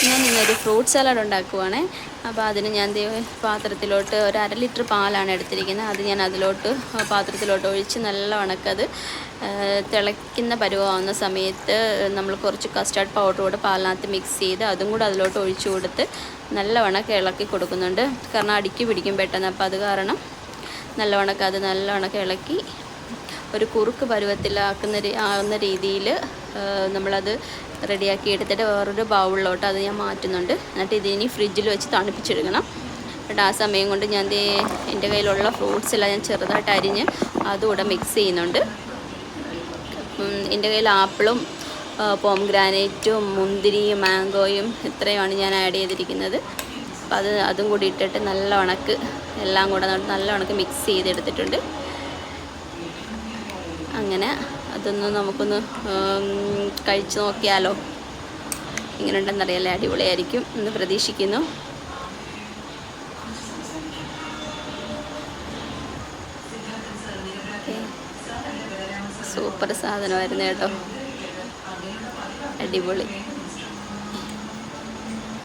ഞാൻ ഇന്നൊരു fruit salad ഉണ്ടാക്കുവാണ്. അപ്പോൾ അതിന് ഞാൻ പാത്രത്തിലോട്ട് ഒരു 1/2 ലിറ്റർ പാലാണ് എടുത്തിരിക്കുന്നത്. അത് ഞാൻ അതിലോട്ട് പാത്രത്തിലോട്ട് ഒഴിച്ച് നല്ല ഉണക്കത് തിളയ്ക്കുന്ന പരുവാകുന്ന സമയത്ത് നമ്മൾ കുറച്ച് കസ്റ്റാർഡ് പൗഡർ കൂടെ പാലിനകത്ത് മിക്സ് ചെയ്ത് അതും കൂടെ അതിലോട്ട് ഒഴിച്ചു കൊടുത്ത് നല്ല ഉണക്കം ഇളക്കി കൊടുക്കുന്നുണ്ട്. കാരണം അടിക്ക് പിടിക്കും പെട്ടെന്ന്. അപ്പോൾ അത് കാരണം നല്ല ഉണക്കം ഇളക്കി ഒരു കുറുക്ക് പരുവത്തിലാകുന്ന രീതിയിൽ നമ്മളത് റെഡിയാക്കി എടുത്തിട്ട് വേറൊരു ബൗളിലോട്ട് അത് ഞാൻ മാറ്റുന്നുണ്ട്. എന്നിട്ട് ഇതിനി ഫ്രിഡ്ജിൽ വെച്ച് തണുപ്പിച്ചെടുക്കണം. എന്നിട്ട് ആ സമയം കൊണ്ട് ഞാൻ എൻ്റെ കയ്യിലുള്ള ഫ്രൂട്ട്സ് എല്ലാം ഞാൻ ചെറുതായിട്ട് അരിഞ്ഞ് അതുകൂടെ മിക്സ് ചെയ്യുന്നുണ്ട്. എൻ്റെ കയ്യിൽ ആപ്പിളും പോംഗ്രാനൈറ്റും മുന്തിരിയും മാംഗോയും ഇത്രയുമാണ് ഞാൻ ആഡ് ചെയ്തിരിക്കുന്നത്. അപ്പോൾ അതും കൂടി ഇട്ടിട്ട് എല്ലാം കൂടെ നല്ല ഉണക്ക് മിക്സ് ചെയ്തെടുത്തിട്ടുണ്ട്. അങ്ങനെ അതൊന്ന് നമുക്കൊന്ന് കഴിച്ച് നോക്കിയാലോ, എങ്ങനെ ഉണ്ടെന്നറിയാലേ. അടിപൊളിയായിരിക്കും എന്ന് പ്രതീക്ഷിക്കുന്നു. സൂപ്പർ സാധനമായിരുന്നു കേട്ടോ, അടിപൊളി.